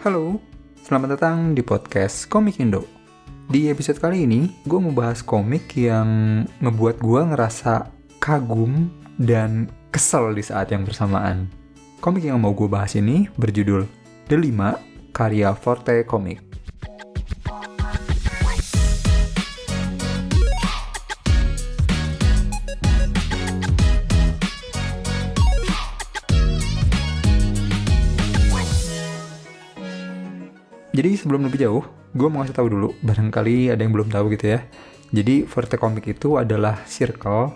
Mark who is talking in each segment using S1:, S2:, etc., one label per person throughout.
S1: Halo, selamat datang di podcast Komik Indo. Di episode kali ini, gue mau bahas komik yang ngebuat gue ngerasa kagum dan kesel di saat yang bersamaan. Komik yang mau gue bahas ini berjudul The 5, karya Forte Comics. Jadi sebelum lebih jauh, gue mau ngasih tahu dulu, barangkali ada yang belum tahu gitu ya. Jadi Forte Comics itu adalah circle,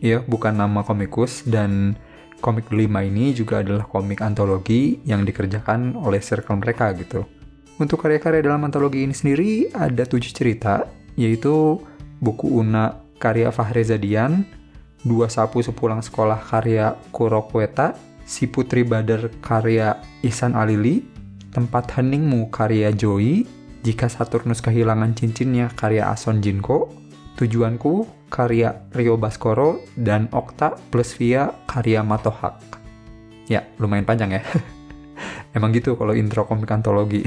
S1: ya bukan nama komikus, dan komik 5 ini juga adalah komik antologi yang dikerjakan oleh circle mereka gitu. Untuk karya-karya dalam antologi ini sendiri ada 7 cerita, yaitu Buku Una karya Fahri Zadian, Dua Sapu Sepulang Sekolah karya Kurokweta, Si Putri Badar karya Ihsan Alili, Tempat Heningmu karya Joy, Jika Saturnus Kehilangan Cincinnya karya Ason Jinko, Tujuanku karya Rio Baskoro, dan Okta plus Via karya Matohak. Ya, lumayan panjang ya. Emang gitu kalau intro komik antologi.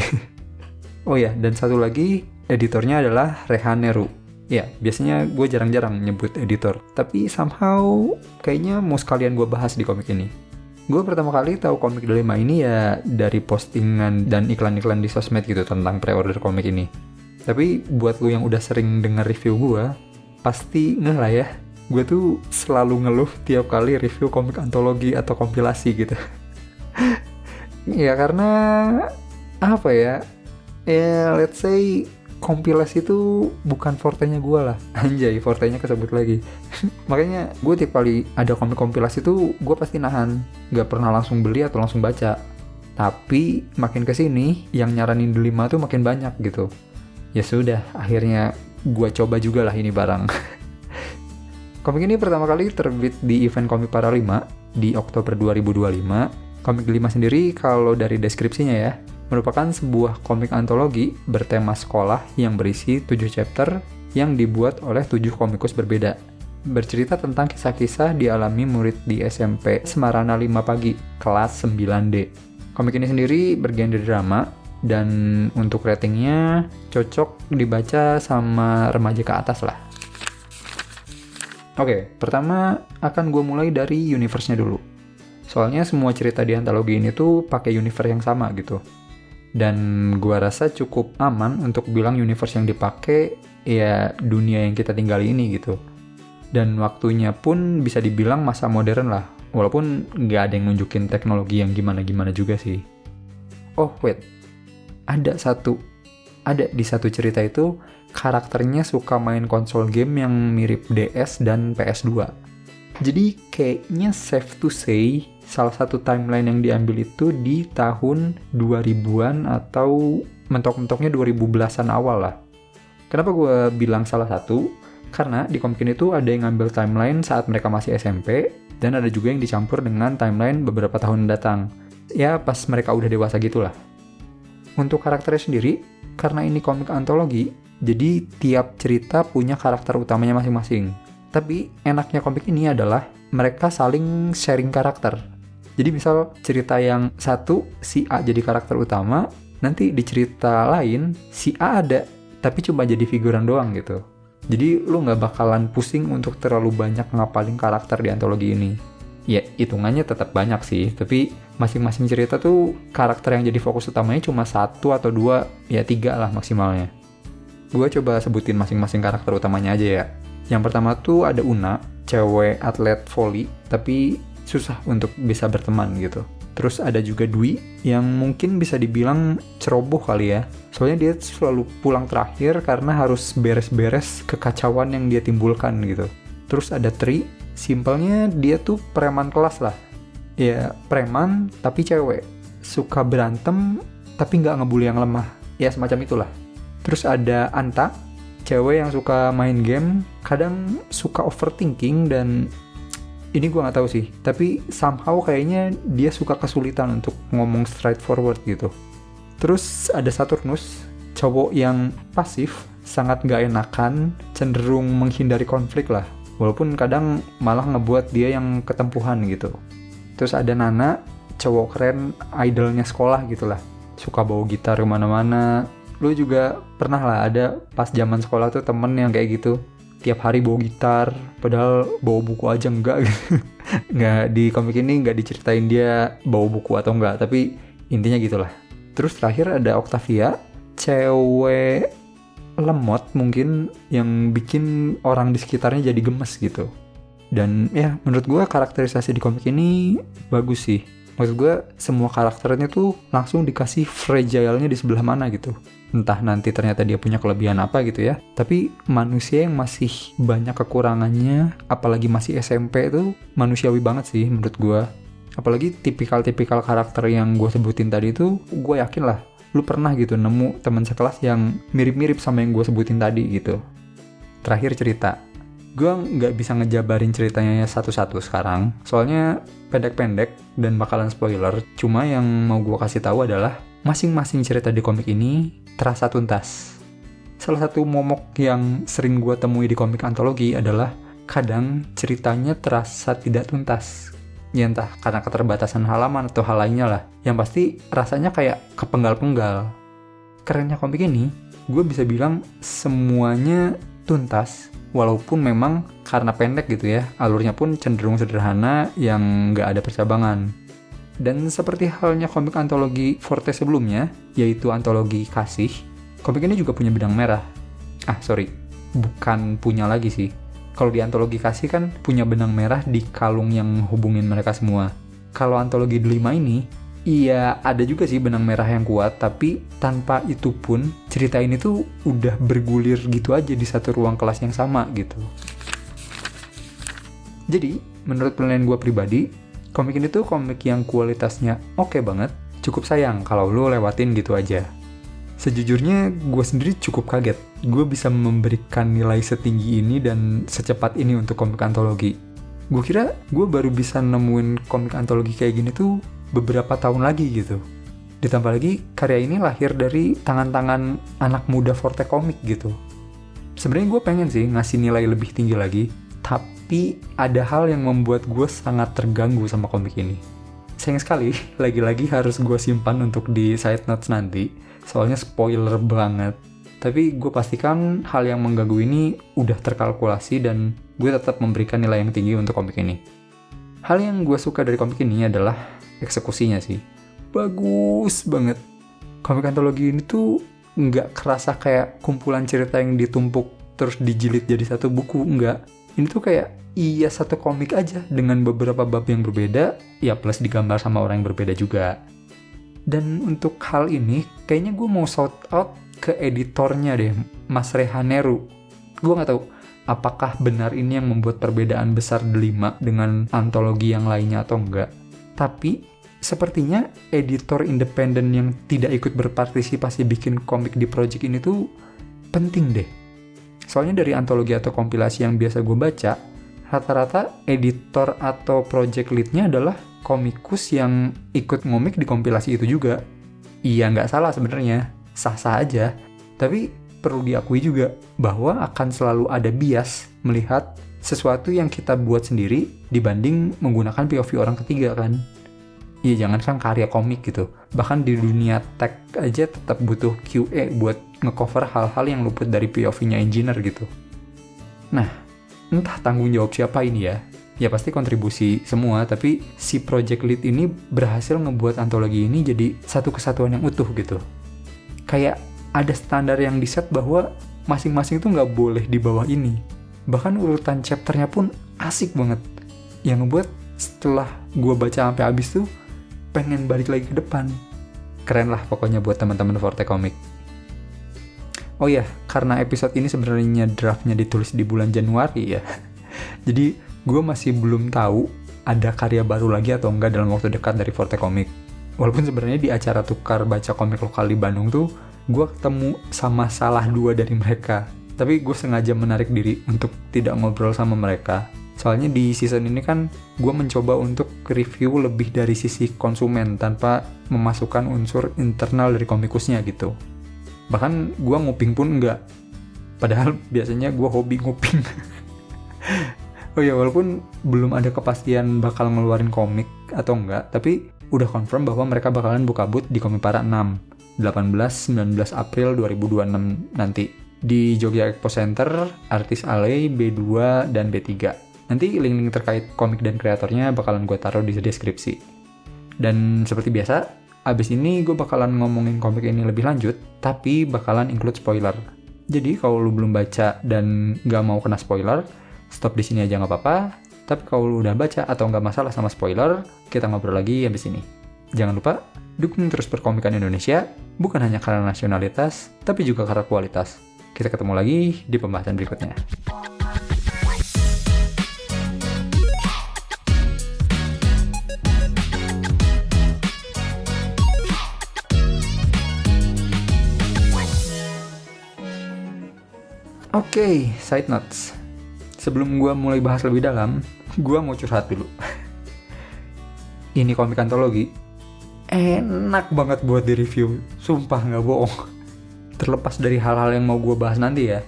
S1: Oh ya, dan satu lagi, editornya adalah Rehan Neru. Ya, biasanya gue jarang-jarang nyebut editor, tapi somehow kayaknya mau sekalian gue bahas di komik ini. Gue pertama kali tahu komik The 5 ini ya dari postingan dan iklan-iklan di sosmed gitu tentang pre-order komik ini. Tapi buat lu yang udah sering denger review gue, pasti ngeh lah ya. Gue tuh selalu ngeluh tiap kali review komik antologi atau kompilasi gitu. Ya karena apa ya? Ya let's say kompilasi itu bukan fortenya gue lah. Anjay, fortenya kesebut lagi. Makanya gue tiap kali ada komik kompilasi tuh gue pasti nahan, gak pernah langsung beli atau langsung baca. Tapi makin kesini yang nyaranin The 5 tuh makin banyak gitu. Ya sudah, akhirnya gue coba juga lah ini barang. Komik ini pertama kali terbit di event Komik Para 5 di Oktober 2025. Komik The 5 sendiri kalau dari deskripsinya ya, merupakan sebuah komik antologi bertema sekolah yang berisi 7 chapter yang dibuat oleh 7 komikus berbeda. Bercerita tentang kisah-kisah dialami murid di SMP Semarana 5 Pagi, kelas 9D. Komik ini sendiri bergenre drama, dan untuk ratingnya cocok dibaca sama remaja ke atas lah. Oke, pertama akan gue mulai dari universe-nya dulu. Soalnya semua cerita di antologi ini tuh pakai universe yang sama gitu. Dan gua rasa cukup aman untuk bilang universe yang dipakai ya dunia yang kita tinggali ini gitu. Dan waktunya pun bisa dibilang masa modern lah, walaupun nggak ada yang nunjukin teknologi yang gimana-gimana juga sih. Oh wait, ada di satu cerita itu karakternya suka main konsol game yang mirip DS dan PS2. Jadi kayaknya safe to say salah satu timeline yang diambil itu di tahun 2000-an atau mentok-mentoknya 2010-an awal lah. Kenapa gue bilang salah satu? Karena di komik ini tuh ada yang ngambil timeline saat mereka masih SMP, dan ada juga yang dicampur dengan timeline beberapa tahun datang. Ya pas mereka udah dewasa gitulah. Untuk karakternya sendiri, karena ini komik antologi, jadi tiap cerita punya karakter utamanya masing-masing. Tapi enaknya komik ini adalah mereka saling sharing karakter. Jadi misal cerita yang satu, si A jadi karakter utama, nanti di cerita lain, si A ada, tapi cuma jadi figuran doang gitu. Jadi lu gak bakalan pusing untuk terlalu banyak ngapalin karakter di antologi ini. Ya, hitungannya tetap banyak sih, tapi masing-masing cerita tuh karakter yang jadi fokus utamanya cuma 1 atau 2, ya 3 lah maksimalnya. Gue coba sebutin masing-masing karakter utamanya aja ya. Yang pertama tuh ada Una, cewek atlet volley, tapi susah untuk bisa berteman gitu. Terus ada juga Dwi, yang mungkin bisa dibilang ceroboh kali ya. Soalnya dia selalu pulang terakhir karena harus beres-beres kekacauan yang dia timbulkan gitu. Terus ada Tri, simpelnya dia tuh preman kelas lah. Ya preman tapi cewek, suka berantem tapi nggak ngebully yang lemah. Ya semacam itulah. Terus ada Anta, cewek yang suka main game, kadang suka overthinking, dan ini gue nggak tahu sih, tapi somehow kayaknya dia suka kesulitan untuk ngomong straightforward gitu. Terus ada Saturnus, cowok yang pasif, sangat nggak enakan, cenderung menghindari konflik lah, walaupun kadang malah ngebuat dia yang ketempuhan gitu. Terus ada Nana, cowok keren, idolnya sekolah gitulah. suka bawa gitar kemana-mana. Lu juga pernah lah ada pas zaman sekolah tuh temen yang kayak gitu, tiap hari bawa gitar, padahal bawa buku aja enggak gitu. Nggak, di komik ini nggak diceritain dia bawa buku atau enggak, tapi intinya gitulah. Terus terakhir ada Octavia, cewek lemot mungkin yang bikin orang di sekitarnya jadi gemes gitu. Dan ya menurut gue karakterisasi di komik ini bagus sih. Maksud gue semua karakternya tuh langsung dikasih fragile-nya di sebelah mana gitu. Entah nanti ternyata dia punya kelebihan apa gitu ya. Tapi manusia yang masih banyak kekurangannya, apalagi masih SMP itu manusiawi banget sih menurut gue. Apalagi tipikal-tipikal karakter yang gue sebutin tadi itu, gue yakin lah lu pernah gitu nemu teman sekelas yang mirip-mirip sama yang gue sebutin tadi gitu. Terakhir cerita. Gue nggak bisa ngejabarin ceritanya satu-satu sekarang, soalnya pendek-pendek dan bakalan spoiler. Cuma yang mau gue kasih tahu adalah masing-masing cerita di komik ini terasa tuntas. Salah satu momok yang sering gue temui di komik antologi adalah kadang ceritanya terasa tidak tuntas. Ya entah karena keterbatasan halaman atau hal lainnya lah. Yang pasti rasanya kayak kepenggal-penggal. Kerennya komik ini, gue bisa bilang semuanya tuntas. Walaupun memang karena pendek gitu ya, alurnya pun cenderung sederhana yang nggak ada percabangan. Dan seperti halnya komik antologi Forte sebelumnya, yaitu antologi kasih, komik ini juga punya benang merah. Bukan punya lagi sih. Kalau di antologi kasih kan punya benang merah di kalung yang hubungin mereka semua. Kalau antologi Delima ini, iya ada juga sih benang merah yang kuat, tapi tanpa itu pun cerita ini tuh udah bergulir gitu aja di satu ruang kelas yang sama gitu. Jadi, menurut penilaian gue pribadi, komik ini tuh komik yang kualitasnya oke banget. Cukup sayang kalau lo lewatin gitu aja. Sejujurnya gue sendiri cukup kaget. Gue bisa memberikan nilai setinggi ini dan secepat ini untuk komik antologi. Gue kira gue baru bisa nemuin komik antologi kayak gini tuh beberapa tahun lagi gitu. Ditambah lagi karya ini lahir dari tangan-tangan anak muda Forte Komik gitu. Sebenarnya gue pengen sih ngasih nilai lebih tinggi lagi, tapi ada hal yang membuat gue sangat terganggu sama komik ini. Sayang sekali, lagi-lagi harus gue simpan untuk di side notes nanti, soalnya spoiler banget. Tapi gue pastikan hal yang mengganggu ini udah terkalkulasi dan gue tetap memberikan nilai yang tinggi untuk komik ini. Hal yang gue suka dari komik ini adalah eksekusinya sih. Bagus banget. Komik antologi ini tuh nggak kerasa kayak kumpulan cerita yang ditumpuk terus dijilid jadi satu buku, enggak. Ini tuh kayak satu komik aja dengan beberapa bab yang berbeda, ya plus digambar sama orang yang berbeda juga. Dan untuk hal ini, kayaknya gue mau shout out ke editornya deh, Mas Rehaneru. Gue nggak tahu apakah benar ini yang membuat perbedaan besar Delima dengan antologi yang lainnya atau enggak. Tapi sepertinya editor independen yang tidak ikut berpartisipasi bikin komik di project ini tuh penting deh. Soalnya dari antologi atau kompilasi yang biasa gue baca, rata-rata editor atau project lead-nya adalah komikus yang ikut ngomik di kompilasi itu juga. Iya nggak salah sebenarnya, sah-sah aja. Tapi perlu diakui juga bahwa akan selalu ada bias melihat sesuatu yang kita buat sendiri dibanding menggunakan POV orang ketiga kan. Iya jangankan karya komik gitu, bahkan di dunia tech aja tetap butuh QA buat ngecover hal-hal yang luput dari POV-nya engineer gitu. Nah, entah tanggung jawab siapa ini ya. Ya pasti kontribusi semua, tapi si project lead ini berhasil ngebuat antologi ini jadi satu kesatuan yang utuh gitu. Kayak ada standar yang diset bahwa masing-masing tuh nggak boleh di bawah ini. Bahkan urutan chapternya pun asik banget. Yang ngebuat setelah gue baca sampai habis tuh pengen balik lagi ke depan. Keren lah pokoknya buat teman-teman Forte Komik. Oh ya, karena episode ini sebenarnya draftnya ditulis di bulan Januari ya. Jadi gue masih belum tahu ada karya baru lagi atau enggak dalam waktu dekat dari Forte Komik. Walaupun sebenarnya di acara tukar baca komik lokal di Bandung tuh gue ketemu sama salah dua dari mereka. Tapi gue sengaja menarik diri untuk tidak ngobrol sama mereka. Soalnya di season ini kan gue mencoba untuk review lebih dari sisi konsumen tanpa memasukkan unsur internal dari komikusnya gitu. Bahkan gue nguping pun enggak. Padahal biasanya gue hobi nguping. Oh ya, walaupun belum ada kepastian bakal ngeluarin komik atau enggak, tapi udah confirm bahwa mereka bakalan buka booth di Komikpara 6. 18-19 April 2026 nanti. Di Jogja Expo Center, Artis Alley, B2, dan B3. Nanti link-link terkait komik dan kreatornya bakalan gue taruh di deskripsi. Dan seperti biasa, abis ini gue bakalan ngomongin komik ini lebih lanjut, tapi bakalan include spoiler. Jadi kalau lu belum baca dan gak mau kena spoiler, stop di sini aja gak apa-apa. Tapi kalau lu udah baca atau gak masalah sama spoiler, kita ngobrol lagi abis ini. Jangan lupa, dukung terus perkomikan Indonesia, bukan hanya karena nasionalitas, tapi juga karena kualitas. Kita ketemu lagi di pembahasan berikutnya. Oke, side notes. Sebelum gue mulai bahas lebih dalam, gue mau curhat dulu. Ini komik antologi, enak banget buat di-review. Sumpah gak bohong. Terlepas dari hal-hal yang mau gue bahas nanti ya.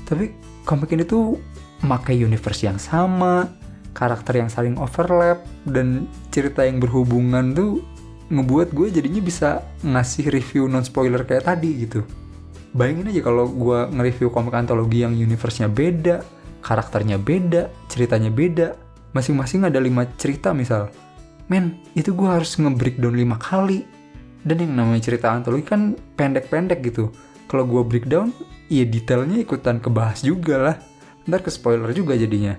S1: Tapi komik ini tuh pakai universe yang sama, karakter yang saling overlap, dan cerita yang berhubungan tuh ngebuat gue jadinya bisa ngasih review non-spoiler kayak tadi gitu. Bayangin aja kalau gue nge-review komik antologi yang universe-nya beda, karakternya beda, ceritanya beda, masing-masing ada 5 cerita misal. Men, itu gue harus nge-breakdown 5 kali. Dan yang namanya cerita antologi kan pendek-pendek gitu. Kalau gue breakdown, ya detailnya ikutan kebahas juga lah. Ntar ke spoiler juga jadinya.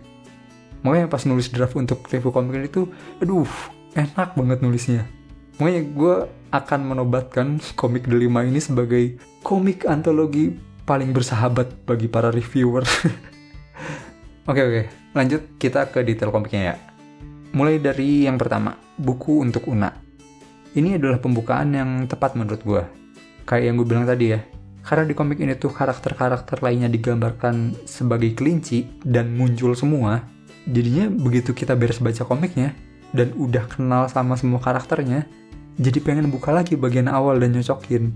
S1: Makanya pas nulis draft untuk review komik ini tuh, aduh, enak banget nulisnya. Makanya gue akan menobatkan komik The 5 ini sebagai komik antologi paling bersahabat bagi para reviewer. Oke, lanjut kita ke detail komiknya ya. Mulai dari yang pertama, buku untuk Una. Ini adalah pembukaan yang tepat menurut gue. Kayak yang gue bilang tadi ya, karena di komik ini tuh karakter-karakter lainnya digambarkan sebagai kelinci dan muncul semua. Jadinya begitu kita beres baca komiknya dan udah kenal sama semua karakternya, jadi pengen buka lagi bagian awal dan nyocokin.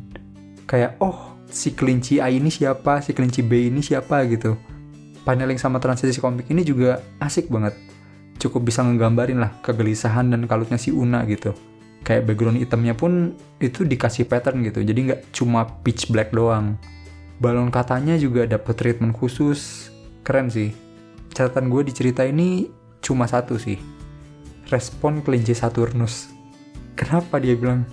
S1: Kayak, oh, si kelinci A ini siapa, si kelinci B ini siapa gitu. Paneling sama transisi komik ini juga asik banget. Cukup bisa ngegambarin lah kegelisahan dan kalutnya si Una gitu. Kayak background hitamnya pun itu dikasih pattern gitu, jadi nggak cuma pitch black doang. Balon katanya juga dapet treatment khusus, keren sih. Catatan gue di cerita ini cuma satu sih, respon kelinci Saturnus. Kenapa dia bilang,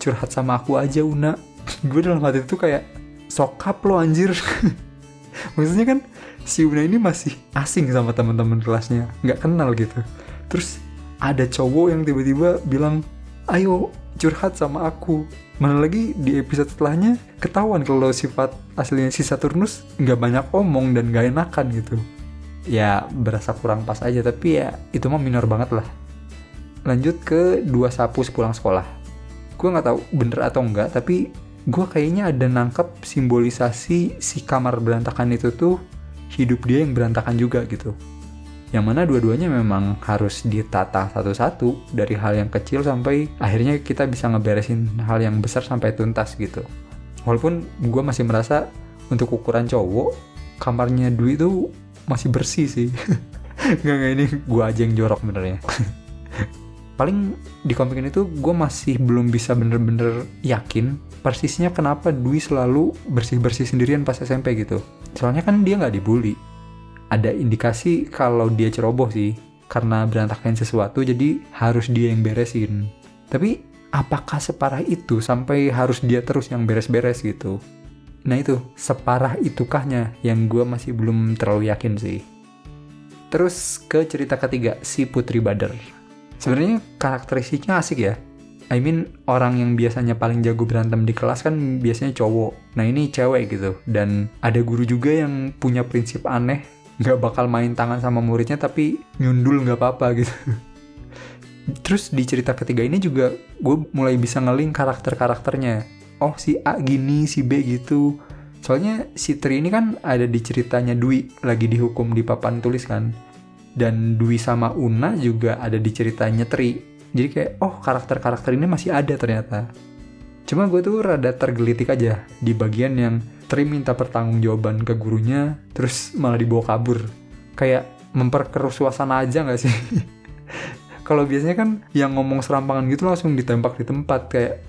S1: curhat sama aku aja Una? Gue dalam hati itu kayak, sokap lo anjir. Maksudnya kan si Una ini masih asing sama teman-teman kelasnya, nggak kenal gitu. Terus ada cowok yang tiba-tiba bilang, ayo curhat sama aku. Mana lagi di episode setelahnya ketahuan kalau sifat aslinya si Saturnus nggak banyak omong dan nggak enakan gitu. Ya berasa kurang pas aja, tapi ya itu mah minor banget lah. Lanjut ke Dua Sapu Sepulang Sekolah. Gue nggak tahu bener atau enggak, tapi gue kayaknya ada nangkep simbolisasi si kamar berantakan itu tuh hidup dia yang berantakan juga gitu. Yang mana dua-duanya memang harus ditata satu-satu dari hal yang kecil sampai akhirnya kita bisa ngeberesin hal yang besar sampai tuntas gitu. Walaupun gue masih merasa untuk ukuran cowok, kamarnya Dwi tuh masih bersih sih. Nggak, ini gue aja yang jorok benernya. Paling di komik ini tuh gue masih belum bisa bener-bener yakin persisnya kenapa Dwi selalu bersih-bersih sendirian pas SMP gitu. Soalnya kan dia nggak dibully. Ada indikasi kalau dia ceroboh sih, karena berantakan sesuatu jadi harus dia yang beresin. Tapi apakah separah itu sampai harus dia terus yang beres-beres gitu? Nah itu, separah itukahnya yang gue masih belum terlalu yakin sih. Terus ke cerita ketiga, si Putri Badar. Sebenarnya karakteristiknya asik ya. I mean, orang yang biasanya paling jago berantem di kelas kan biasanya cowok. Nah ini cewek gitu. Dan ada guru juga yang punya prinsip aneh, gak bakal main tangan sama muridnya tapi nyundul gak apa-apa gitu. Terus di cerita ketiga ini juga gue mulai bisa nge-link karakter-karakternya. Oh si A gini, si B gitu. Soalnya si Tri ini kan ada di ceritanya Dwi lagi dihukum di papan tulis kan. Dan Dwi sama Una juga ada di ceritanya Tri. Jadi kayak, oh karakter-karakter ini masih ada ternyata. Cuma gue tuh rada tergelitik aja di bagian yang Tri minta pertanggungjawaban ke gurunya, terus malah dibawa kabur. Kayak memperkeruh suasana aja gak sih? Kalau biasanya kan yang ngomong serampangan gitu langsung ditembak di tempat. Kayak,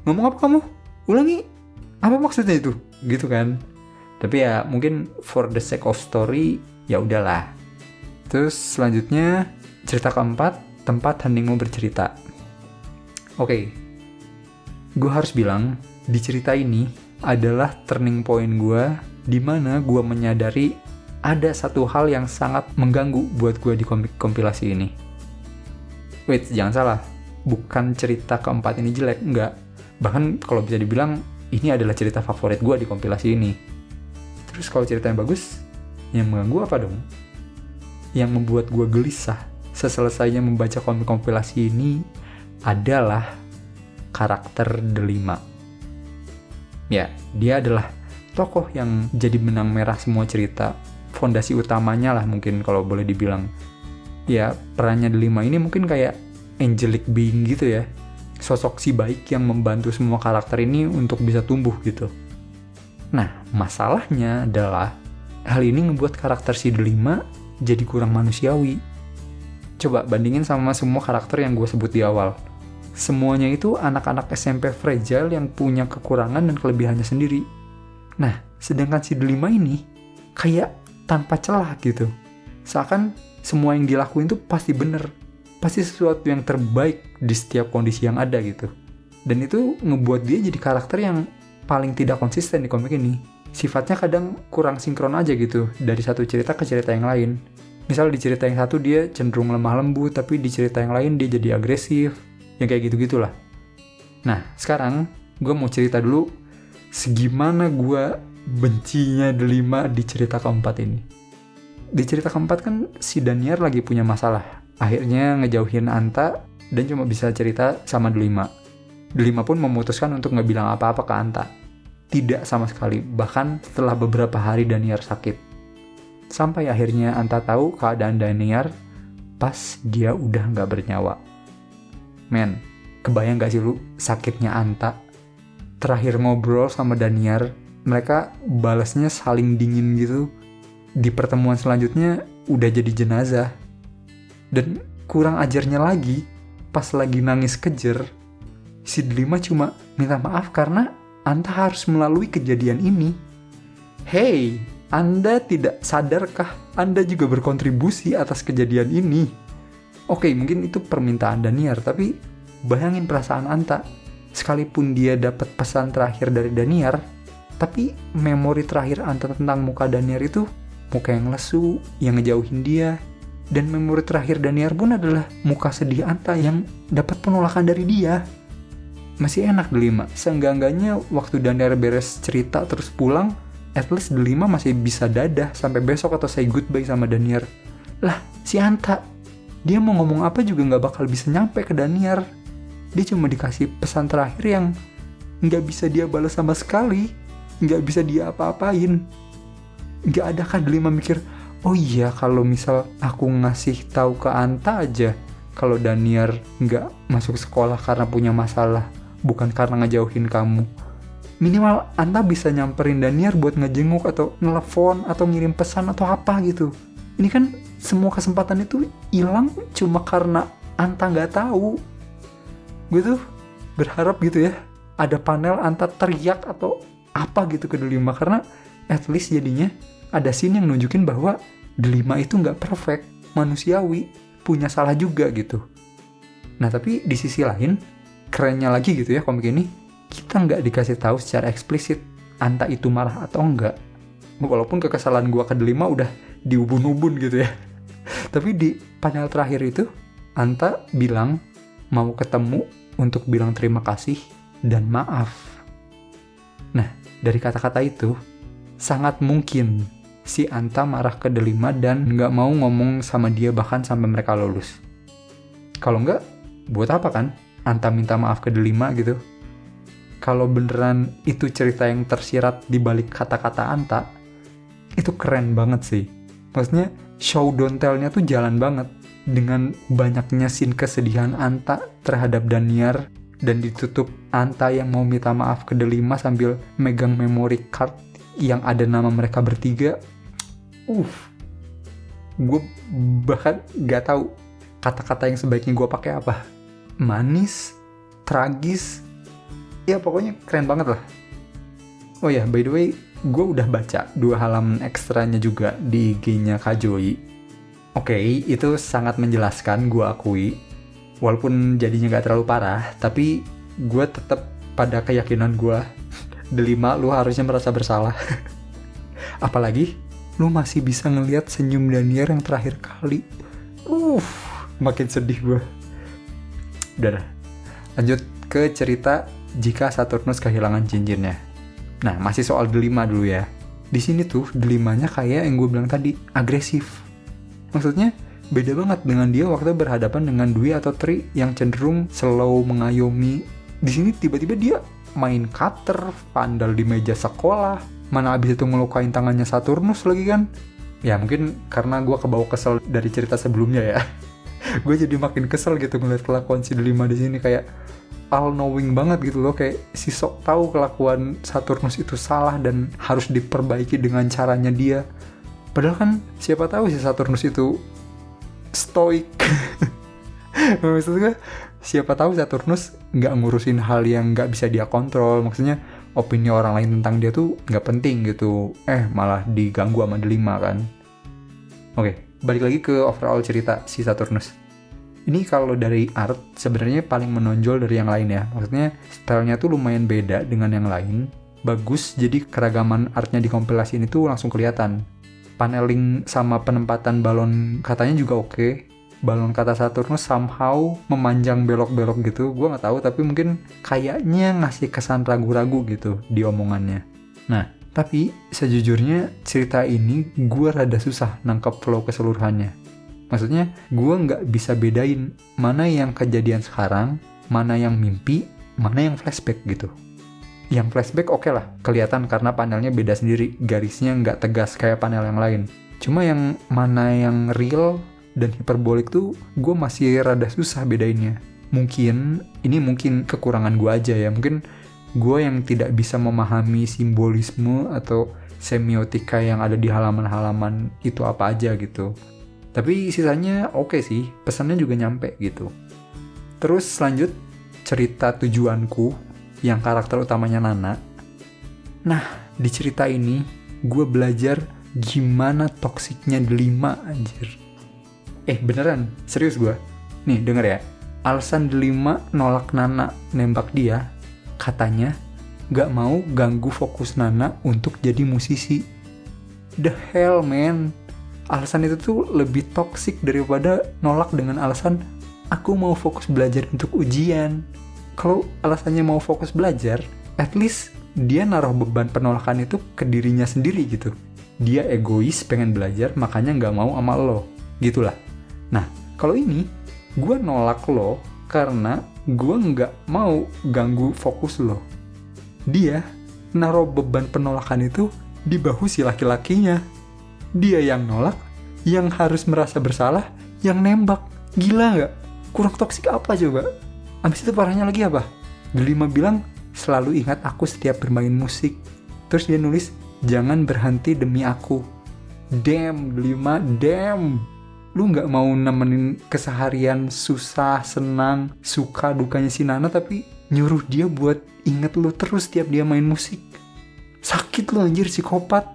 S1: ngomong apa kamu? ulangi, apa maksudnya itu gitu kan. Tapi ya mungkin for the sake of story ya udahlah. Terus selanjutnya cerita keempat, tempat heningmu bercerita. Oke, gue harus bilang di cerita ini adalah turning point gue, di mana gue menyadari ada satu hal yang sangat mengganggu buat gue di kompilasi ini. Wait, jangan salah, bukan cerita keempat ini jelek, enggak. Bahkan kalau bisa dibilang ini adalah cerita favorit gue di kompilasi ini. Terus kalau ceritanya bagus, yang mengganggu apa dong? Yang membuat gue gelisah seselesainya membaca kompilasi ini adalah karakter Delima. Ya, dia adalah tokoh yang jadi benang merah semua cerita. Fondasi utamanya lah mungkin kalau boleh dibilang. Ya, perannya Delima ini mungkin kayak angelic being gitu ya. Sosok si baik yang membantu semua karakter ini untuk bisa tumbuh gitu. Nah, masalahnya adalah hal ini ngebuat karakter si Delima jadi kurang manusiawi. Coba bandingin sama semua karakter yang gue sebut di awal. Semuanya itu anak-anak SMP fragile yang punya kekurangan dan kelebihannya sendiri. Nah, sedangkan si Delima ini kayak tanpa celah gitu. Seakan semua yang dilakuin tuh pasti bener. Pasti sesuatu yang terbaik di setiap kondisi yang ada gitu. Dan itu ngebuat dia jadi karakter yang paling tidak konsisten di komik ini. Sifatnya kadang kurang sinkron aja gitu dari satu cerita ke cerita yang lain. Misal di cerita yang satu dia cenderung lemah lembut, tapi di cerita yang lain dia jadi agresif. Yang kayak gitu-gitulah. Nah, sekarang gue mau cerita dulu segimana gue bencinya Delima di cerita keempat ini. Di cerita keempat kan si Daniar lagi punya masalah. Akhirnya ngejauhin Anta dan cuma bisa cerita sama Delima. Delima pun memutuskan untuk nggak bilang apa-apa ke Anta. Tidak sama sekali, bahkan setelah beberapa hari Daniar sakit. Sampai akhirnya Anta tahu keadaan Daniar pas dia udah nggak bernyawa. Men, kebayang gak sih lu sakitnya Anta? Terakhir ngobrol sama Daniar, mereka balasnya saling dingin gitu. Di pertemuan selanjutnya udah jadi jenazah. Dan kurang ajarnya lagi, pas lagi nangis kejer, si Delima cuma minta maaf karena Anta harus melalui kejadian ini. Hey, Anda tidak sadarkah Anda juga berkontribusi atas kejadian ini? Oke, mungkin itu permintaan Daniar, tapi bayangin perasaan Anta. Sekalipun dia dapat pesan terakhir dari Daniar, tapi memori terakhir Anta tentang muka Daniar itu muka yang lesu, yang ngejauhin dia. Dan memori terakhir Daniar pun adalah muka sedih Anta yang dapat penolakan dari dia. Masih enak Delima, seenggak-enggaknya waktu Daniar beres cerita terus pulang, at least Delima masih bisa dadah sampai besok atau say goodbye sama Daniar. Lah, si Anta, dia mau ngomong apa juga gak bakal bisa nyampe ke Daniar. Dia cuma dikasih pesan terakhir yang gak bisa dia balas sama sekali, gak bisa dia apa-apain. Gak ada kan Delima mikir, oh iya kalau misal aku ngasih tahu ke Anta aja kalau Daniar gak masuk sekolah karena punya masalah, bukan karena ngejauhin kamu. Minimal Anta bisa nyamperin Daniar buat ngejenguk atau nelfon atau ngirim pesan atau apa gitu. Ini kan semua kesempatan itu hilang cuma karena Anta nggak tahu. Gue tuh berharap gitu ya, ada panel Anta teriak atau apa gitu ke Delima, karena at least jadinya ada scene yang nunjukin bahwa Delima itu nggak perfect, manusiawi, punya salah juga gitu. Nah tapi di sisi lain, kerennya lagi gitu ya komik ini, kita nggak dikasih tahu secara eksplisit Anta itu marah atau enggak. Walaupun kekesalan gua ke Delima udah diubun-ubun gitu ya. Tapi di panel terakhir itu, Anta bilang mau ketemu untuk bilang terima kasih dan maaf. Nah, dari kata-kata itu, sangat mungkin si Anta marah ke Delima dan nggak mau ngomong sama dia bahkan sampai mereka lulus. Kalau nggak, buat apa kan Anta minta maaf ke Delima gitu? Kalau beneran itu cerita yang tersirat di balik kata-kata Anta, itu keren banget sih. Maksudnya show don't tell-nya tuh jalan banget. Dengan banyaknya scene kesedihan Anta terhadap Daniar, dan ditutup Anta yang mau minta maaf ke Delima sambil megang memory card yang ada nama mereka bertiga. Gue bahkan gak tahu kata-kata yang sebaiknya gue pakai apa. Manis, tragis, Ya pokoknya keren banget lah. Oh ya, by the way, gue udah baca 2 halaman ekstranya juga di IG-nya Kak Joy. Oke, itu sangat menjelaskan, gue akui. Walaupun jadinya gak terlalu parah, tapi gue tetap pada keyakinan gue, delima lu harusnya merasa bersalah. Apalagi, lu masih bisa ngelihat senyum Daniel yang terakhir kali. Makin sedih gue. Udah, lanjut ke cerita jika Saturnus kehilangan cincinnya. Nah, masih soal delima dulu ya. Di sini tuh delimanya kayak yang gue bilang tadi, agresif. Maksudnya beda banget dengan dia waktu berhadapan dengan Dwi atau Tri yang cenderung slow mengayomi. Di sini tiba-tiba dia main cutter, vandal di meja sekolah. Mana abis itu ngelukain tangannya Saturnus lagi kan? Ya mungkin karena gue kebawa kesel dari cerita sebelumnya ya. Gue jadi makin kesel gitu ngeliat kelakuan si delima di sini, kayak all knowing banget gitu loh, kayak si sok tahu kelakuan Saturnus itu salah dan harus diperbaiki dengan caranya dia. Padahal kan siapa tahu si Saturnus itu stoik. Maksudnya siapa tahu Saturnus nggak ngurusin hal yang nggak bisa dia kontrol. Maksudnya opini orang lain tentang dia tuh nggak penting gitu. Malah diganggu sama delima kan. Oke, balik lagi ke overall cerita si Saturnus. Ini kalau dari art sebenarnya paling menonjol dari yang lain ya. Maksudnya stylenya tuh lumayan beda dengan yang lain. Bagus, jadi keragaman artnya di kompilasi ini tuh langsung kelihatan. Paneling sama penempatan balon katanya juga oke. Balon kata Saturnus somehow memanjang belok-belok gitu. Gue gak tahu, tapi mungkin kayaknya ngasih kesan ragu-ragu gitu di omongannya. Nah, tapi sejujurnya cerita ini gue rada susah nangkep flow keseluruhannya. Maksudnya gue gak bisa bedain mana yang kejadian sekarang, mana yang mimpi, mana yang flashback gitu. Yang flashback oke lah, kelihatan karena panelnya beda sendiri, garisnya nggak tegas kayak panel yang lain. Cuma yang mana yang real dan hiperbolik tuh gue masih rada susah bedainnya. Mungkin kekurangan gue aja ya, mungkin gue yang tidak bisa memahami simbolisme atau semiotika yang ada di halaman-halaman itu apa aja gitu. Tapi sisanya oke sih, pesannya juga nyampe gitu. Terus lanjut cerita tujuanku yang karakter utamanya Nana. Nah, di cerita ini gue belajar gimana toksiknya delima anjir. Beneran, serius gue. Nih, denger ya. Alasan delima nolak Nana nembak dia, katanya gak mau ganggu fokus Nana untuk jadi musisi. The hell, man. Alasan itu tuh lebih toksik daripada nolak dengan alasan aku mau fokus belajar untuk ujian. Kalau alasannya mau fokus belajar, at least dia naruh beban penolakan itu ke dirinya sendiri gitu. Dia egois pengen belajar, makanya gak mau sama lo. Gitulah. Nah, kalau ini, gue nolak lo karena gue gak mau ganggu fokus lo. Dia naruh beban penolakan itu di bahu si laki-lakinya. Dia yang nolak, yang harus merasa bersalah, yang nembak. Gila gak? Kurang toksik apa coba? Abis itu parahnya lagi apa? Delima bilang, selalu ingat aku setiap bermain musik. Terus dia nulis, jangan berhenti demi aku. Damn, Delima, damn. Lu gak mau nemenin keseharian susah, senang, suka, dukanya si Nana, tapi nyuruh dia buat inget lu terus setiap dia main musik. Sakit lu anjir, psikopat.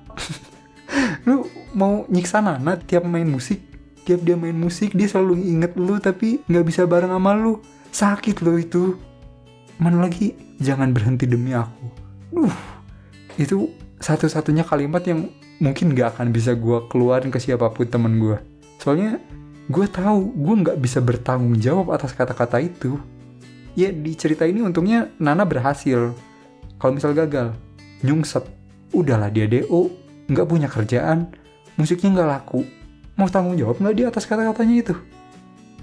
S1: Lu mau nyiksa Nana tiap main musik? Tiap dia main musik, dia selalu inget lu tapi gak bisa bareng sama lu. Sakit loh itu. Mana lagi, jangan berhenti demi aku. Itu satu-satunya kalimat yang mungkin gak akan bisa gue keluarin ke siapapun temen gue. Soalnya gue tahu gue gak bisa bertanggung jawab atas kata-kata itu. Ya di cerita ini untungnya Nana berhasil. Kalau misal gagal, nyungsep. Udahlah dia DO, gak punya kerjaan, musiknya gak laku. Mau tanggung jawab gak dia atas kata-katanya itu?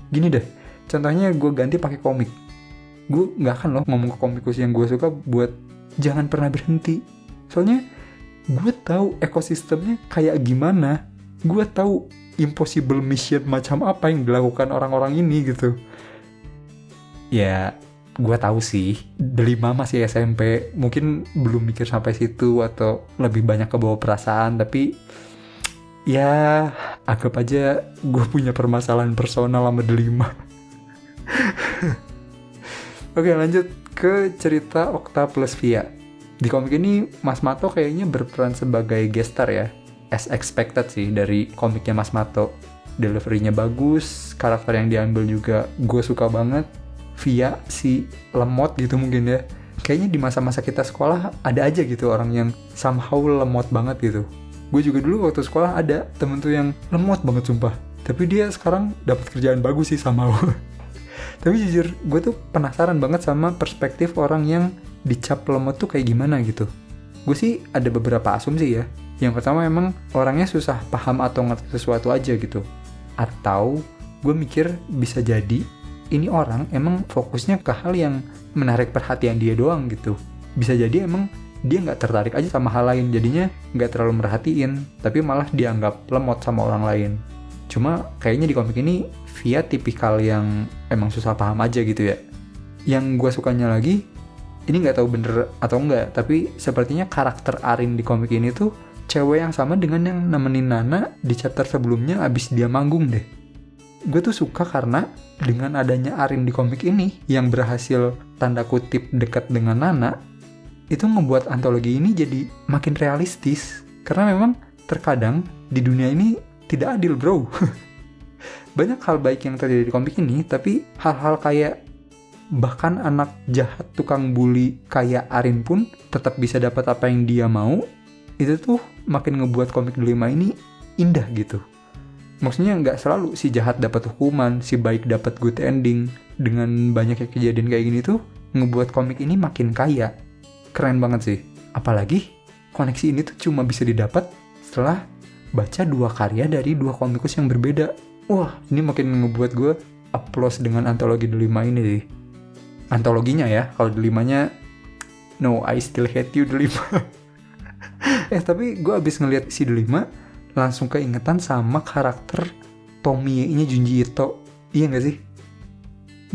S1: Gini deh, contohnya gue ganti pakai komik. Gue gak akan loh ngomong ke komikus yang gue suka buat jangan pernah berhenti. Soalnya gue tahu ekosistemnya kayak gimana. Gue tahu impossible mission macam apa yang dilakukan orang-orang ini gitu. Ya, gue tahu sih, delima masih SMP, mungkin belum mikir sampai situ atau lebih banyak kebawa perasaan, tapi ya anggap aja gue punya permasalahan personal sama delima. Oke, lanjut ke cerita Okta plus Via. Di komik ini Mas Mato kayaknya berperan sebagai guest star ya. As expected sih dari komiknya Mas Mato. Delivery-nya bagus, karakter yang diambil juga gue suka banget. Via si lemot gitu mungkin ya. Kayaknya di masa-masa kita sekolah ada aja gitu orang yang somehow lemot banget gitu. Gue juga dulu waktu sekolah ada temen tuh yang lemot banget sumpah. Tapi dia sekarang dapat kerjaan bagus sih somehow. Tapi jujur gue tuh penasaran banget sama perspektif orang yang dicap lemot tuh kayak gimana gitu. Gue sih ada beberapa asumsi ya. Yang pertama emang orangnya susah paham atau ngerti sesuatu aja gitu. Atau gue mikir bisa jadi ini orang emang fokusnya ke hal yang menarik perhatian dia doang gitu. Bisa jadi emang dia nggak tertarik aja sama hal lain, jadinya nggak terlalu merhatiin, tapi malah dianggap lemot sama orang lain. Cuma kayaknya di komik ini Via tipikal yang emang susah paham aja gitu ya. Yang gue sukanya lagi, ini nggak tahu bener atau enggak, tapi sepertinya karakter Arin di komik ini tuh cewek yang sama dengan yang nemenin Nana di chapter sebelumnya abis dia manggung deh. Gue tuh suka karena dengan adanya Arin di komik ini yang berhasil tanda kutip dekat dengan Nana, itu ngebuat antologi ini jadi makin realistis. Karena memang terkadang di dunia ini tidak adil bro. Banyak hal baik yang terjadi di komik ini, tapi hal-hal kayak bahkan anak jahat tukang bully kayak Arin pun tetap bisa dapat apa yang dia mau. Itu tuh makin ngebuat komik Delima ini indah gitu. Maksudnya nggak selalu si jahat dapat hukuman, si baik dapat good ending. Dengan banyaknya kejadian kayak gini tuh ngebuat komik ini makin kaya. Keren banget sih. Apalagi koneksi ini tuh cuma bisa didapat setelah baca 2 karya dari 2 komikus yang berbeda. Wah, ini makin ngebuat gue applause dengan antologi Delima ini sih. Antologinya ya, kalau Delimanya no, I still hate you Delima. Tapi gue abis ngeliat si Delima langsung keingetan sama karakter Tomie-nya Junji Ito. Iya gak sih?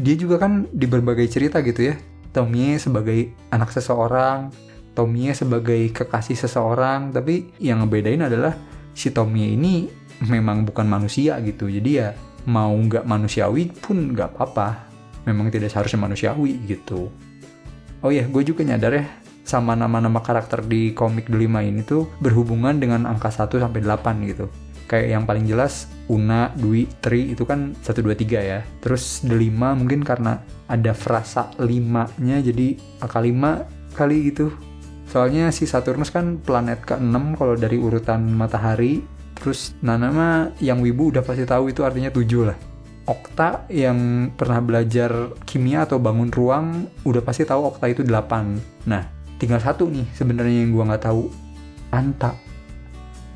S1: Dia juga kan di berbagai cerita gitu ya. Tomie sebagai anak seseorang, Tomie sebagai kekasih seseorang, tapi yang ngebedain adalah si Tomie ini memang bukan manusia gitu. Jadi ya mau gak manusiawi pun gak apa-apa. Memang tidak seharusnya manusiawi gitu. Oh iya, gue juga nyadar ya, sama nama-nama karakter di komik Delima ini tuh berhubungan dengan angka 1 sampai 8 gitu. Kayak yang paling jelas Una, Dwi, Tri itu kan 1, 2, 3 ya. Terus Delima mungkin karena ada frasa 5-nya jadi angka 5 kali gitu. Soalnya si Saturnus kan planet ke-6 kalau dari urutan matahari. Terus Nana mah yang wibu udah pasti tahu itu artinya 7 lah. Okta yang pernah belajar kimia atau bangun ruang udah pasti tahu Okta itu 8. Nah, tinggal satu nih sebenarnya yang gue nggak tahu.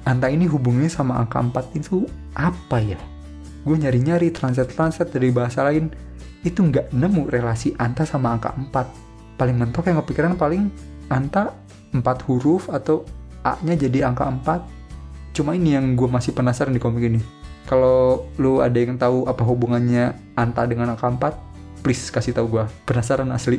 S1: Anta ini hubungannya sama angka 4 itu apa ya? Gue nyari-nyari translate dari bahasa lain, itu nggak nemu relasi Anta sama angka 4. Paling mentok yang kepikiran paling Anta 4 huruf atau A-nya jadi angka 4. Cuma ini yang gue masih penasaran di komik ini. Kalau lu ada yang tahu apa hubungannya Anta dengan angka 4, please kasih tahu gue. Penasaran asli.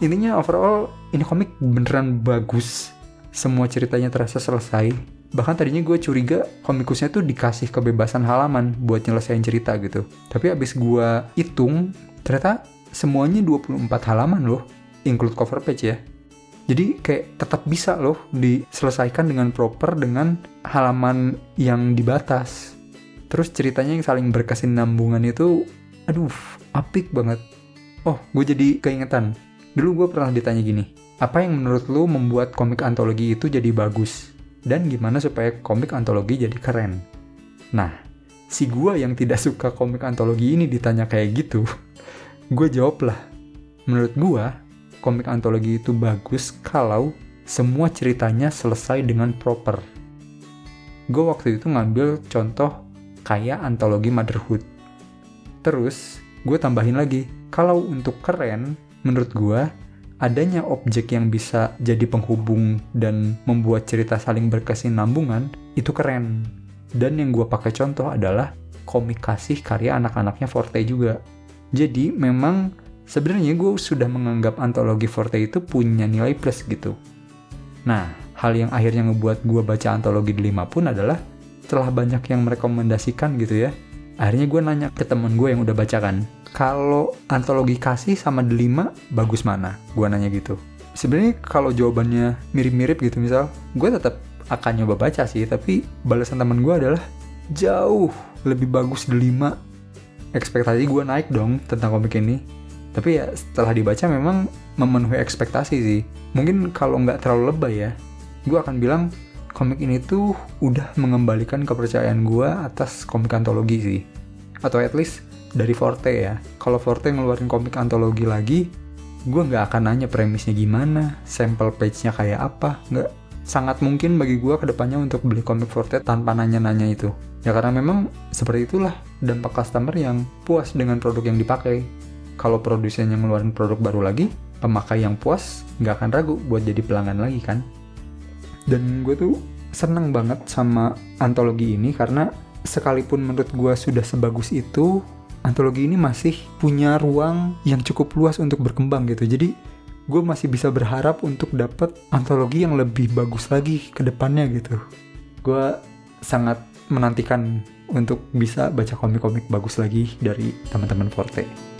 S1: Intinya overall ini komik beneran bagus. Semua ceritanya terasa selesai. Bahkan tadinya gue curiga komikusnya tuh dikasih kebebasan halaman buat nyelesain cerita gitu. Tapi abis gue hitung, ternyata semuanya 24 halaman loh, include cover page ya. Jadi kayak tetap bisa loh diselesaikan dengan proper dengan halaman yang dibatas. Terus ceritanya yang saling berkesinambungan itu, aduh, apik banget. Oh, gue jadi keingetan. Dulu gue pernah ditanya gini, apa yang menurut lu membuat komik antologi itu jadi bagus? Dan gimana supaya komik antologi jadi keren? Nah, si gue yang tidak suka komik antologi ini ditanya kayak gitu, gue jawab lah. Menurut gue, komik antologi itu bagus kalau semua ceritanya selesai dengan proper. Gue waktu itu ngambil contoh kayak antologi Motherhood. Terus, gue tambahin lagi, kalau untuk keren, menurut gue, adanya objek yang bisa jadi penghubung dan membuat cerita saling berkesinambungan, itu keren. Dan yang gue pakai contoh adalah komik kasih karya anak-anaknya Forte juga. Jadi memang sebenarnya gue sudah menganggap antologi Forte itu punya nilai plus gitu. Nah, hal yang akhirnya ngebuat gue baca antologi Delima pun adalah setelah banyak yang merekomendasikan gitu ya, akhirnya gue nanya ke temen gue yang udah baca kan, kalau antologi kasih sama Delima bagus mana? Gue nanya gitu. Sebenarnya kalau jawabannya mirip-mirip gitu, misal gue tetap akan nyoba baca sih, tapi balasan teman gue adalah jauh lebih bagus Delima. Ekspektasi gue naik dong tentang komik ini. Tapi ya setelah dibaca memang memenuhi ekspektasi sih. Mungkin kalau nggak terlalu lebay ya, gue akan bilang komik ini tuh udah mengembalikan kepercayaan gue atas komik antologi sih. Atau at least dari Forte ya. Kalau Forte ngeluarin komik antologi lagi, gue nggak akan nanya premisnya gimana, sampel page-nya kayak apa. Nggak, sangat mungkin bagi gue kedepannya untuk beli komik Forte tanpa nanya-nanya itu. Ya karena memang seperti itulah dampak customer yang puas dengan produk yang dipakai. Kalau produsennya ngeluarin produk baru lagi, pemakai yang puas nggak akan ragu buat jadi pelanggan lagi kan. Dan gue tuh seneng banget sama antologi ini karena sekalipun menurut gue sudah sebagus itu, antologi ini masih punya ruang yang cukup luas untuk berkembang gitu. Jadi gue masih bisa berharap untuk dapat antologi yang lebih bagus lagi ke depannya gitu. Gue sangat menantikan untuk bisa baca komik-komik bagus lagi dari teman-teman Forte.